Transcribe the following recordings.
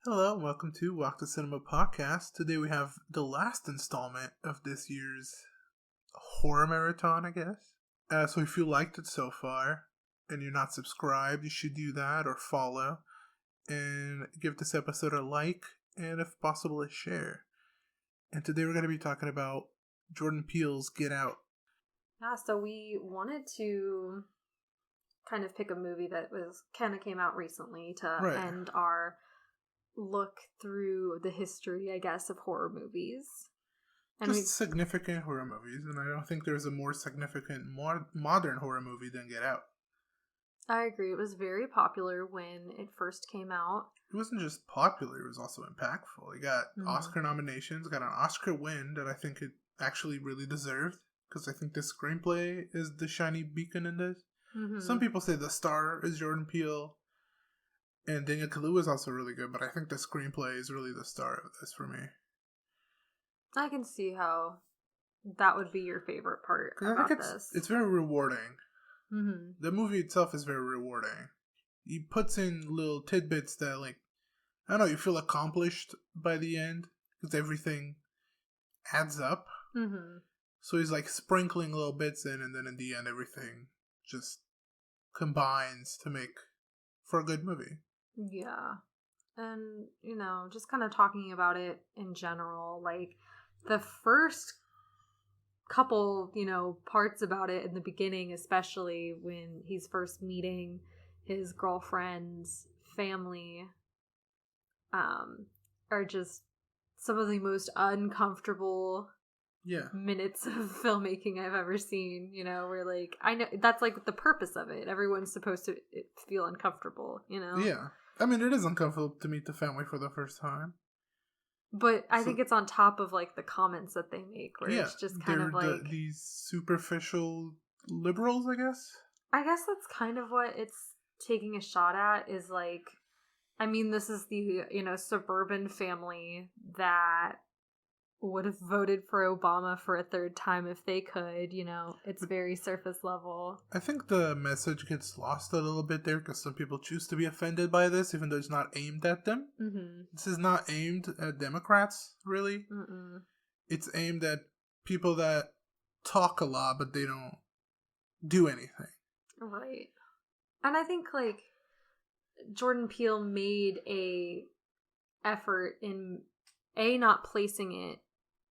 Hello, and welcome to Walk to Cinema podcast. Today we have the last installment of this year's horror marathon, I guess. So if you liked it so far and you're not subscribed, you should do that or follow and give this episode a like and, if possible, a share. And today we're going to be talking about Jordan Peele's Get Out. Yeah, so we wanted to kind of pick a movie that came out recently to end our look through the history, I guess, of horror movies. And just significant horror movies, and I don't think there's a more significant modern horror movie than Get Out. I agree. It was very popular when it first came out. It wasn't just popular, it was also impactful. It got Oscar nominations, got an Oscar win that I think it actually really deserved, because I think the screenplay is the shiny beacon in this. Mm-hmm. Some people say the star is Jordan Peele, and Daniel Kaluuya is also really good, but I think the screenplay is really the star of this for me. I can see how that would be your favorite part about this. It's very rewarding. Mm-hmm. The movie itself is very rewarding. He puts in little tidbits that, like, I don't know, you feel accomplished by the end, because everything adds up. Mm-hmm. So he's like sprinkling little bits in, and then in the end everything just combines to make for a good movie. Yeah. And, just kind of talking about it in general, like, the first couple, parts about it in the beginning, especially when he's first meeting his girlfriend's family, are just some of the most uncomfortable minutes of filmmaking I've ever seen, where, like, I know that's, like, the purpose of it. Everyone's supposed to feel uncomfortable, Yeah. I mean, it is uncomfortable to meet the family for the first time. But I think it's on top of, like, the comments that they make, where it's just kind of like... these superficial liberals, I guess? I guess that's kind of what it's taking a shot at, is, like... I mean, this is the, suburban family that would have voted for Obama for a third time if they could, It's very surface level. I think the message gets lost a little bit there, because some people choose to be offended by this, even though it's not aimed at them. Mm-hmm. This is not aimed at Democrats, really. Mm-mm. It's aimed at people that talk a lot, but they don't do anything. Right. And I think, like, Jordan Peele made a effort in, not placing it,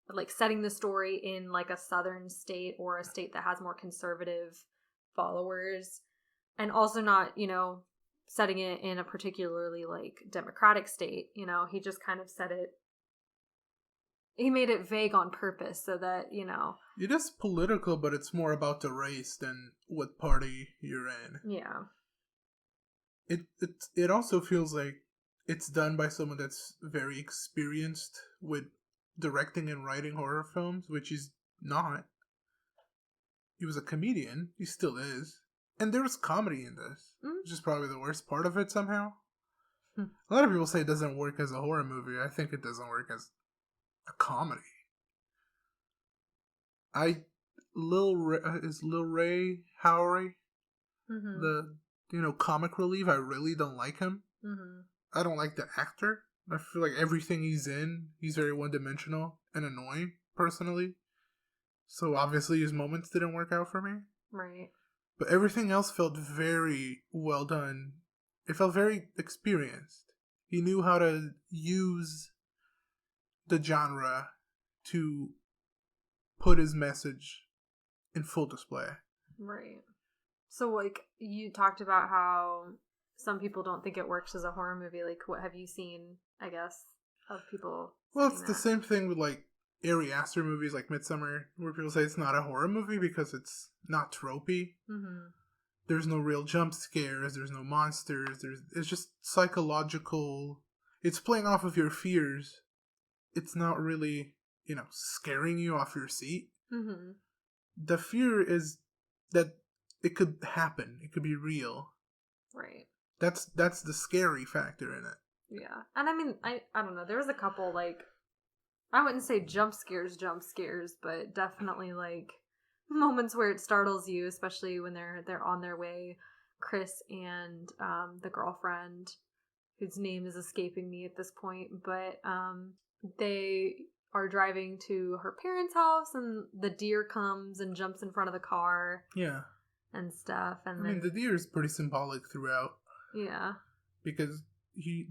like, setting the story in, like, a southern state or a state that has more conservative followers, and also not, setting it in a particularly, like, democratic state. He just kind of he made it vague on purpose so that, It is political, but it's more about the race than what party you're in. Yeah. It also feels like it's done by someone that's very experienced with directing and writing horror films, which he's not. He was a comedian. He still is. And there was comedy in this, which is probably the worst part of it somehow. A lot of people say it doesn't work as a horror movie. I think it doesn't work as a comedy. Is Lil Ray Howery the comic relief? I really don't like him. Mm-hmm. I don't like the actor. I feel like everything he's in, he's very one-dimensional and annoying, personally. So obviously his moments didn't work out for me. Right. But everything else felt very well done. It felt very experienced. He knew how to use the genre to put his message in full display. Right. So, like, you talked about how some people don't think it works as a horror movie. Like, what have you seen, I guess, of people? Well, it's the same thing with, like, Ari Aster movies like Midsommar, where people say it's not a horror movie because it's not tropey. Mm-hmm. There's no real jump scares. There's no monsters. It's just psychological. It's playing off of your fears. It's not really, scaring you off your seat. Mm-hmm. The fear is that it could happen. It could be real. Right. That's the scary factor in it. Yeah. And I mean, I don't know. There was a couple, like, I wouldn't say jump scares, but definitely, like, moments where it startles you, especially when they're on their way, Chris and the girlfriend, whose name is escaping me at this point, but they are driving to her parents' house, and the deer comes and jumps in front of the car. Yeah. And stuff. And I mean, the deer is pretty symbolic throughout. Yeah. Because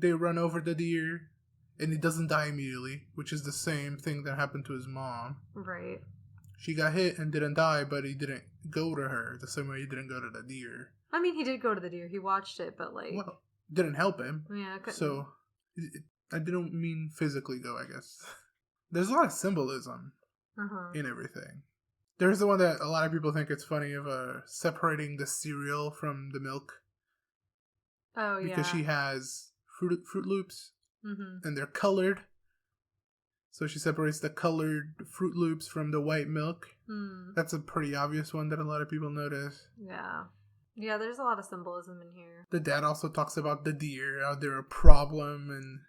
they run over the deer, and he doesn't die immediately, which is the same thing that happened to his mom. Right. She got hit and didn't die, but he didn't go to her the same way he didn't go to the deer. I mean, he did go to the deer. He watched it, but Well, didn't help him. Yeah. So, I didn't mean physically go, I guess. There's a lot of symbolism in everything. There's the one that a lot of people think it's funny of separating the cereal from the milk. Oh, yeah. Because she has Fruit Loops, and they're colored. So she separates the colored Fruit Loops from the white milk. That's a pretty obvious one that a lot of people notice. Yeah. Yeah, there's a lot of symbolism in here. The dad also talks about the deer, how they're a problem, and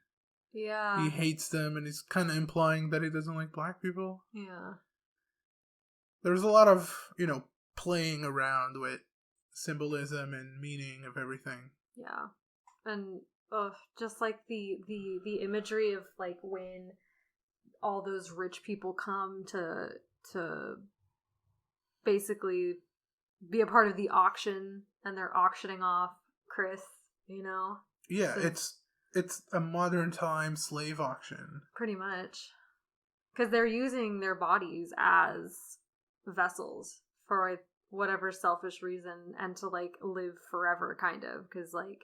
he hates them, and he's kind of implying that he doesn't like black people. Yeah. There's a lot of, playing around with symbolism and meaning of everything. Yeah. And just like the imagery of like when all those rich people come to basically be a part of the auction, and they're auctioning off Chris, Yeah, so it's a modern time slave auction. Pretty much. Because they're using their bodies as vessels for whatever selfish reason, and to like live forever, kind of. Because like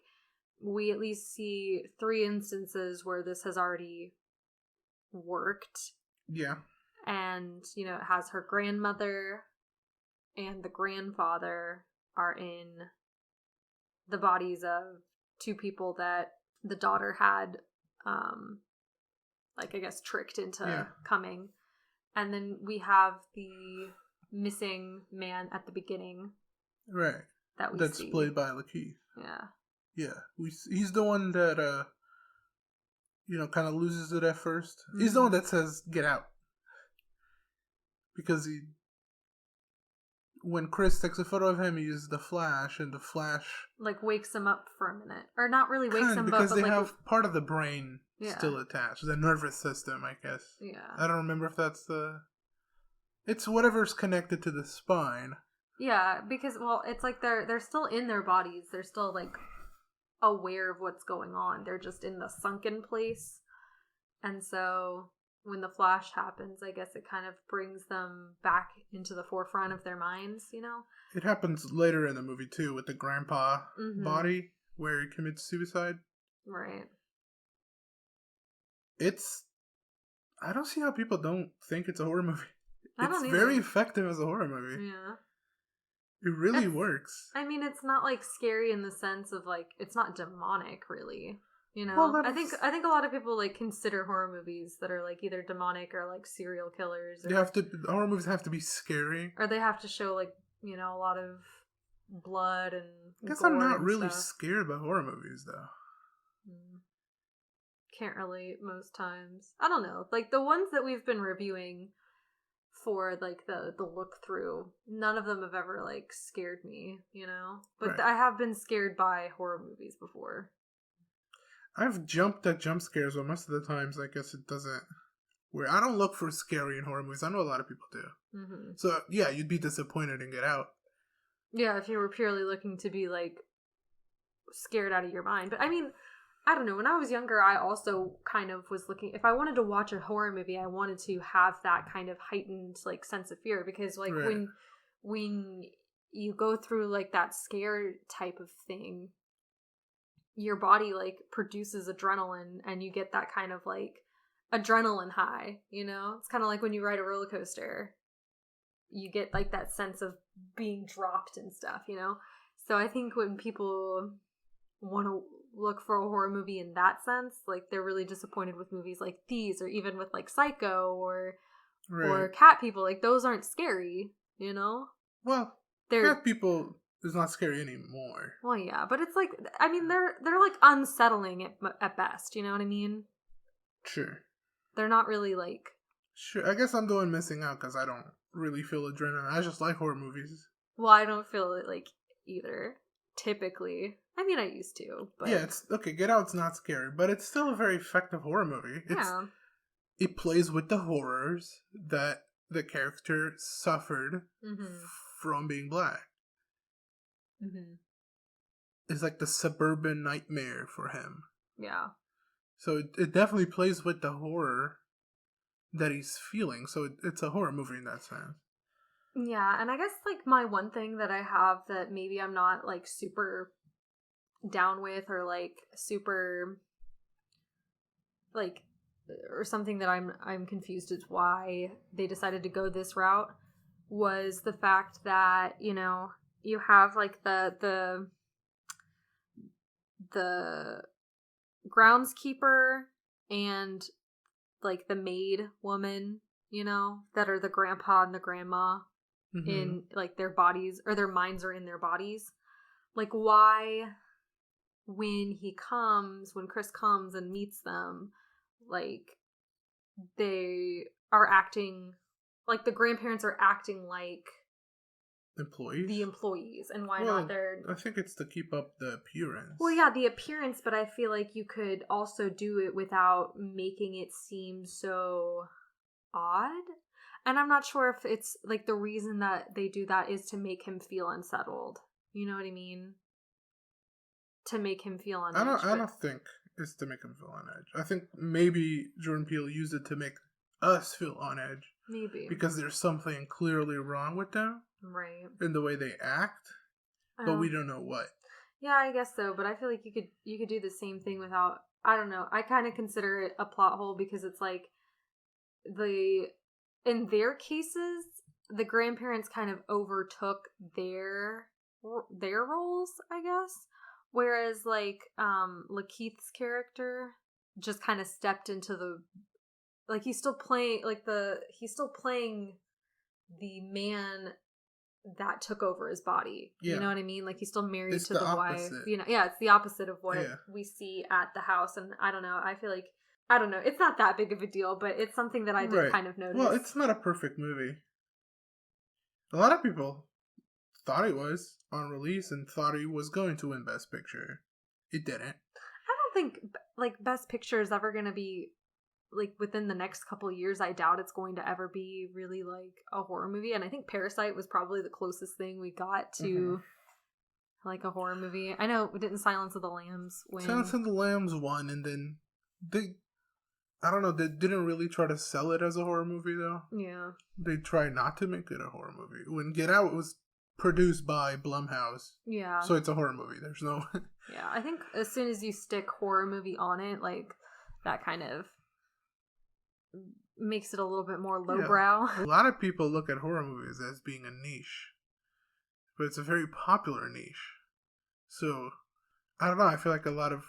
we at least see 3 instances where this has already worked. Yeah. And, it has her grandmother and the grandfather are in the bodies of 2 people that the daughter had, I guess, tricked into coming. And then we have the missing man at the beginning. Right. That's see. Played by Lakeith. Yeah. Yeah. He's the one that, kind of loses it at first. He's the one that says, "Get out." Because when Chris takes a photo of him, he uses the flash, and the flash wakes him up for a minute, or not really wakes him up, because they have part of the brain still attached, the nervous system, I guess. Yeah, I don't remember if that's it's whatever's connected to the spine. Yeah, because it's like they're still in their bodies. They're still like aware of what's going on. They're just in the sunken place, and so when the flash happens, I guess it kind of brings them back into the forefront of their minds, It happens later in the movie, too, with the grandpa body, where he commits suicide. Right. I don't see how people don't think it's a horror movie. It's either. Very effective as a horror movie. Yeah. It really works. I mean, it's not, scary in the sense of, it's not demonic, really. Well, I think a lot of people consider horror movies that are either demonic or serial killers. Or, horror movies have to be scary, or they have to show a lot of blood and. I guess I'm not really scared by horror movies though. Can't relate most times. I don't know, the ones that we've been reviewing for the look through, none of them have ever scared me, But right. I have been scared by horror movies before. I've jumped at jump scares, but most of the times, I guess it doesn't. Where I don't look for scary in horror movies. I know a lot of people do. So, yeah, you'd be disappointed in Get Out. Yeah, if you were purely looking to be, scared out of your mind. But, I mean, I don't know. When I was younger, I also kind of was looking. If I wanted to watch a horror movie, I wanted to have that kind of heightened, sense of fear. Because, right. when you go through, that scare type of thing, your body produces adrenaline, and you get that kind of adrenaline high, it's kind of like when you ride a roller coaster, you get that sense of being dropped and stuff, so I think when people want to look for a horror movie in that sense, they're really disappointed with movies like these, or even with Psycho or Cat People. Those aren't scary, well, Cat People is not scary anymore. Well, yeah, but it's I mean, they're unsettling at best. You know what I mean? Sure. They're not really Sure, I guess I'm the one missing out because I don't really feel adrenaline. I just like horror movies. Well, I don't feel it either. Typically, I mean, I used to, but... Yeah, it's... Okay, Get Out's not scary, but it's still a very effective horror movie. It plays with the horrors that the character suffered from being black. Mm-hmm. It's like the suburban nightmare for him. Yeah. So it definitely plays with the horror that he's feeling. So it's a horror movie in that sense. Yeah, and I guess, like, my one thing that I have that maybe I'm not, like, super down with or, like, super, like, or something that I'm confused as why they decided to go this route was the fact that, you know, you have, like, the groundskeeper and, like, the maid woman, you know, that are the grandpa and the grandma in, like, their bodies, or their minds are in their bodies. Like, why, when Chris comes and meets them, like, they are acting, like, the grandparents are acting like the employees, and why not their... I think it's to keep up the appearance. Well, yeah, the appearance, but I feel like you could also do it without making it seem so odd. And I'm not sure if it's, like, the reason that they do that is to make him feel unsettled. You know what I mean? To make him feel on edge. I don't think it's to make him feel on edge. I think maybe Jordan Peele used it to make us feel on edge. Maybe. Because there's something clearly wrong with them. Right. In the way they act. But we don't know what. Yeah, I guess so. But I feel like you could do the same thing without... I don't know. I kind of consider it a plot hole because it's like... In their cases, the grandparents kind of overtook their roles, I guess. Whereas, like, Lakeith's character just kind of stepped into the... Like, he's still playing the man that took over his body. Yeah. You know what I mean? Like, he's still married to the wife. You know, yeah, it's the opposite of what we see at the house. And I don't know. I feel like, I don't know. It's not that big of a deal, but it's something that I did kind of notice. Well, it's not a perfect movie. A lot of people thought it was on release and thought it was going to win Best Picture. It didn't. I don't think, like, Best Picture is ever going to be, like, within the next couple of years. I doubt it's going to ever be really, like, a horror movie. And I think Parasite was probably the closest thing we got to, like, a horror movie. I know, didn't Silence of the Lambs win? Silence of the Lambs won, and then I don't know, they didn't really try to sell it as a horror movie, though. Yeah. They tried not to make it a horror movie. When Get Out was produced by Blumhouse. Yeah. So it's a horror movie. There's no... Yeah, I think as soon as you stick horror movie on it, like, that kind of makes it a little bit more lowbrow. Yeah. A lot of people look at horror movies as being a niche. But it's a very popular niche. So, I don't know, I feel like a lot of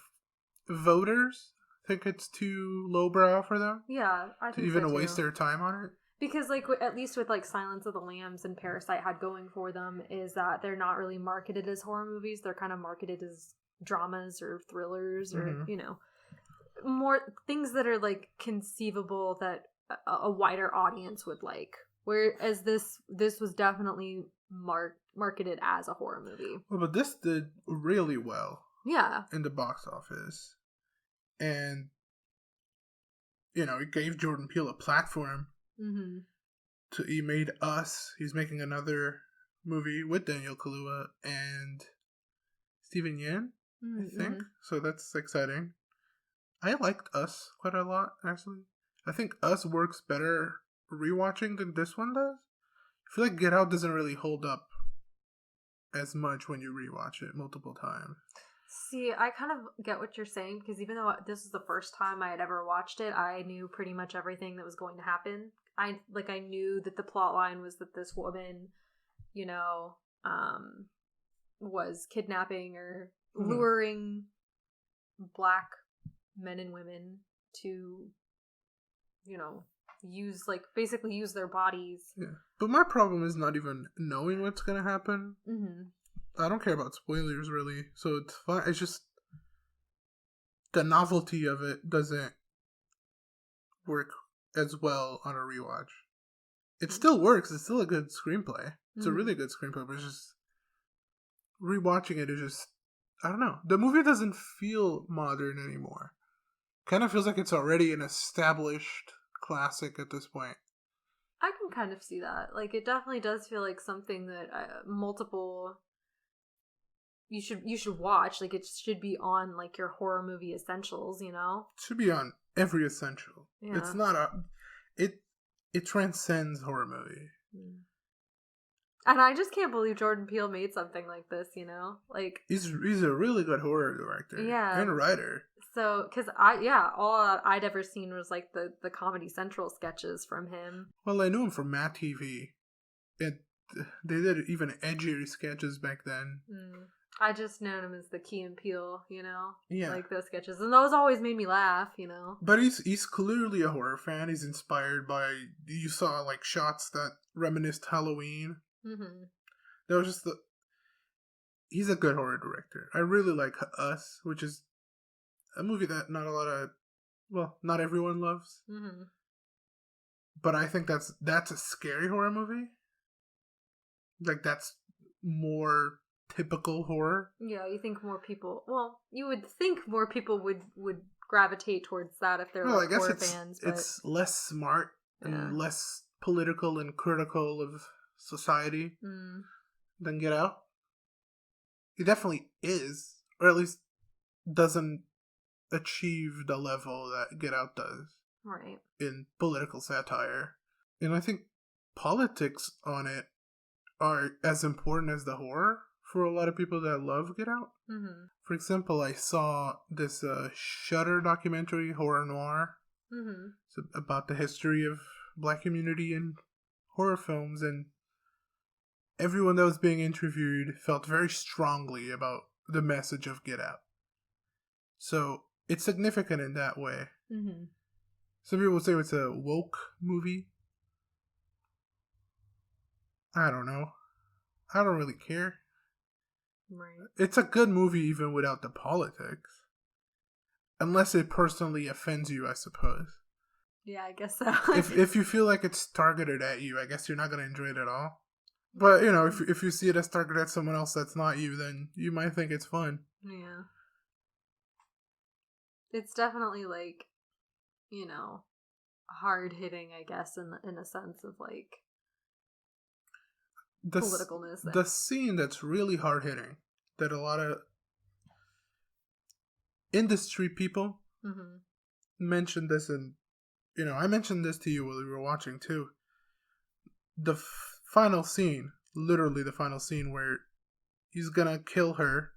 voters think it's too lowbrow for them. Yeah, I think to even waste their time on it. Because, like, at least with, like, Silence of the Lambs and Parasite had going for them is that they're not really marketed as horror movies. They're kind of marketed as dramas or thrillers or, you know, more things that are, like, conceivable that a wider audience would like. Whereas this was definitely marketed as a horror movie. Well, but this did really well. Yeah. In the box office. And, you know, it gave Jordan Peele a platform. Mm-hmm. He made Us. He's making another movie with Daniel Kaluuya and Steven Yeun, I think. So that's exciting. I liked Us quite a lot, actually. I think Us works better rewatching than this one does. I feel like Get Out doesn't really hold up as much when you rewatch it multiple times. See, I kind of get what you're saying, because even though this is the first time I had ever watched it, I knew pretty much everything that was going to happen. I knew that the plot line was that this woman, you know, was kidnapping or luring black men and women to, you know, basically use their bodies. Yeah. But my problem is not even knowing what's going to happen. Mm-hmm. I don't care about spoilers, really. So it's fine. It's just the novelty of it doesn't work as well on a rewatch. It still works. It's still a good screenplay. It's a really good screenplay, but it's just rewatching it is just I don't know. The movie doesn't feel modern anymore. Kind of feels like it's already an established classic at this point. I can kind of see that. Like, it definitely does feel like something that multiple you should watch. Like, it should be on like your horror movie essentials. You know, It should be on every essential. Yeah. It's not a it transcends horror movie. And I just can't believe Jordan Peele made something like this. You know, like He's a really good horror director. Yeah. And writer. So, because all I'd ever seen was like the Comedy Central sketches from him. Well, I knew him from Matt TV. They did even edgier sketches back then. I just known him as the Key and Peele, you know? Yeah. Like those sketches. And those always made me laugh, you know? But he's clearly a horror fan. He's inspired by, you saw like shots that reminisced Halloween. Mm-hmm. That was just he's a good horror director. I really like Us, which is a movie that not everyone loves. Mm-hmm. But I think that's a scary horror movie. Like, that's more typical horror. Yeah, you think more people... Well, you would think more people would gravitate towards that if they're like horror fans. But it's less smart and less political and critical of society than Get Out. It definitely is, or at least doesn't achieve the level that Get Out does. Right. In political satire. And I think politics on it are as important as the horror for a lot of people that love Get Out. Mm-hmm. For example, I saw this Shudder documentary, Horror Noir. Mm-hmm. It's about the history of Black community in horror films, and everyone that was being interviewed felt very strongly about the message of Get Out. So it's significant in that way. Mm-hmm. Some people say it's a woke movie. I don't know. I don't really care. Right. It's a good movie even without the politics. Unless it personally offends you, I suppose. Yeah, I guess so. if you feel like it's targeted at you, I guess you're not going to enjoy it at all. But, you know, if you see it as targeted at someone else that's not you, then you might think it's fun. Yeah. It's definitely like, you know, hard hitting, I guess, in a sense of like politicalness. The scene that's really hard hitting, that a lot of industry people mentioned this, and you know, I mentioned this to you while we were watching too. The final scene, literally the final scene where he's gonna kill her,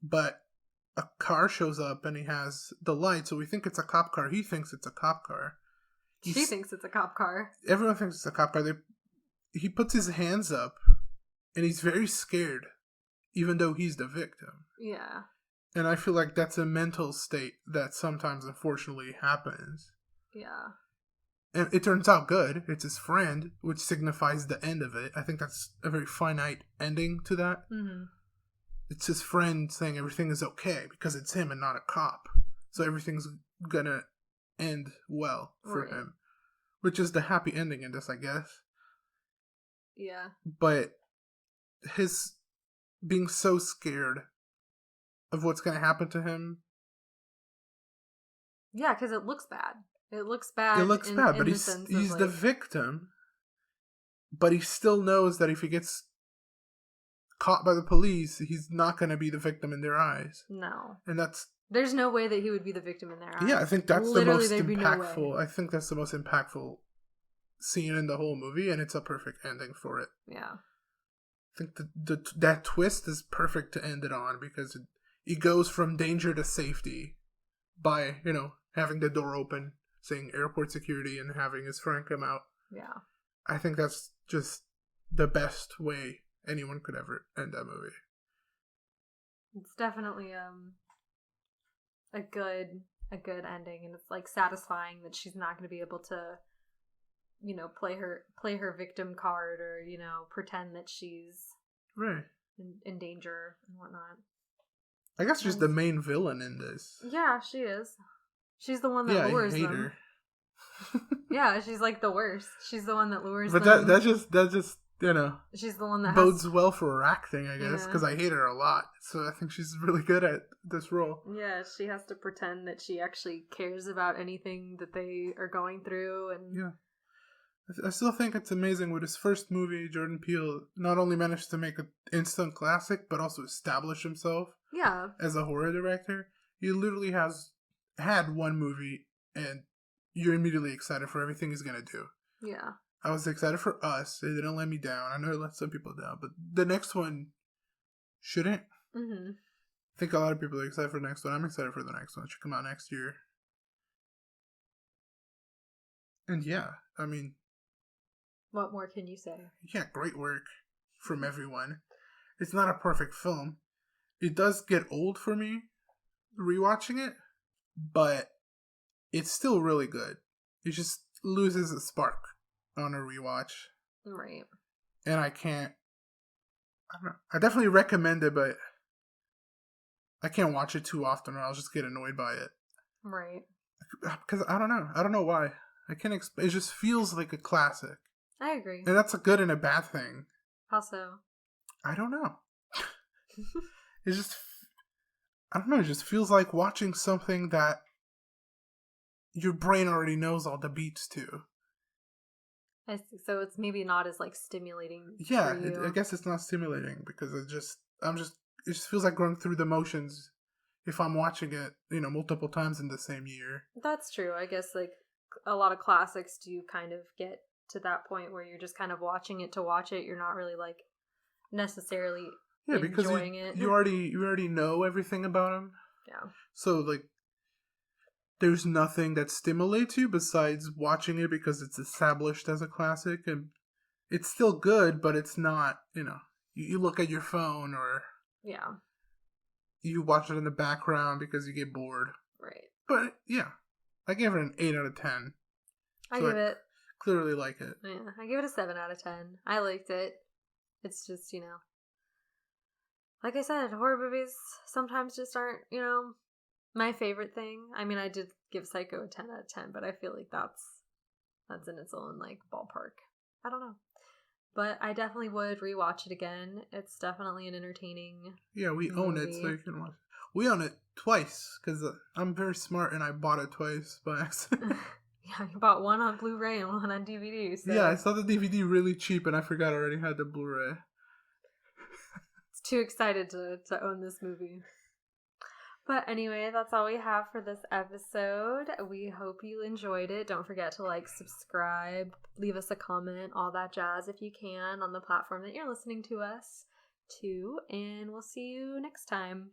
but a car shows up and he has the light, so we think it's a cop car. He thinks it's a cop car. She thinks it's a cop car. Everyone thinks it's a cop car. He puts his hands up and he's very scared, even though he's the victim. Yeah. And I feel like that's a mental state that sometimes, unfortunately, happens. Yeah. And it turns out good. It's his friend, which signifies the end of it. I think that's a very finite ending to that. Mm-hmm. It's his friend saying everything is okay because it's him and not a cop. So everything's gonna end well for him. Which is the happy ending in this, I guess. Yeah. But his being so scared of what's gonna happen to him. Yeah, because it looks bad. It looks bad. It looks bad, but he's the victim. But he still knows that if he gets caught by the police, he's not going to be the victim in their eyes. No. And there's no way that he would be the victim in their eyes. Yeah, I think that's literally the most impactful. I think that's the most impactful scene in the whole movie, and it's a perfect ending for it. Yeah. I think that twist is perfect to end it on, because it goes from danger to safety by, you know, having the door open, saying airport security, and having his friend come out. Yeah. I think that's just the best way anyone could ever end that movie. It's definitely a good ending, and it's like satisfying that she's not going to be able to, you know, play her victim card, or, you know, pretend that she's in danger and whatnot. I guess she's the main villain in this. Yeah, she is. She's the one that lures them. Her. Yeah, she's like the worst. She's the one that lures them. But that just She's the one that bodes well for her acting, I guess, Yeah. because I hate her a lot. So I think she's really good at this role. Yeah, she has to pretend that she actually cares about anything that they are going through, and Yeah. I still think it's amazing with his first movie, Jordan Peele not only managed to make an instant classic, but also establish himself as a horror director. He literally has had one movie, and you're immediately excited for everything he's going to do. Yeah. I was excited for Us. It didn't let me down. I know it let some people down, but the next one shouldn't. Mm-hmm. I think a lot of people are excited for the next one. I'm excited for the next one. It should come out next year. And yeah, I mean... What more can you say? Yeah, great work from everyone. It's not a perfect film. It does get old for me rewatching it, but it's still really good. It just loses a spark on a rewatch. Right. And I don't know. I definitely recommend it, but I can't watch it too often or I'll just get annoyed by it. Right. Because I don't know. I don't know why. I can't explain. It just feels like a classic. I agree. And that's a good and a bad thing. How so? I don't know. It just... I don't know, it just feels like watching something that your brain already knows all the beats to. I see. So it's maybe not as like stimulating. Yeah, for you. I guess it's not stimulating because it just feels like going through the motions if I'm watching it, multiple times in the same year. That's true. I guess like a lot of classics do kind of get to that point where you're just kind of watching it to watch it. You're not really like necessarily because enjoying it. You already know everything about them. Yeah. So like there's nothing that stimulates you besides watching it because it's established as a classic, and it's still good, but it's not, you look at your phone or you watch it in the background because you get bored. Right. But yeah, I gave it an 8 out of 10. I give it clearly like it. Yeah, I give it a 7 out of 10. I liked it. It's just, like I said, horror movies sometimes just aren't, my favorite thing. I mean, I did give Psycho a 10 out of 10, but I feel like that's in its own, like, ballpark. I don't know. But I definitely would rewatch it again. It's definitely an entertaining Yeah, we own it, so you can watch it. We own it twice, because I'm very smart and I bought it twice by accident. Yeah, you bought one on Blu-ray and one on DVD. So. Yeah, I saw the DVD really cheap and I forgot I already had the Blu-ray. Too excited to own this movie. But anyway, that's all we have for this episode. We hope you enjoyed it. Don't forget to like, subscribe, leave us a comment, all that jazz if you can on the platform that you're listening to us to. And we'll see you next time.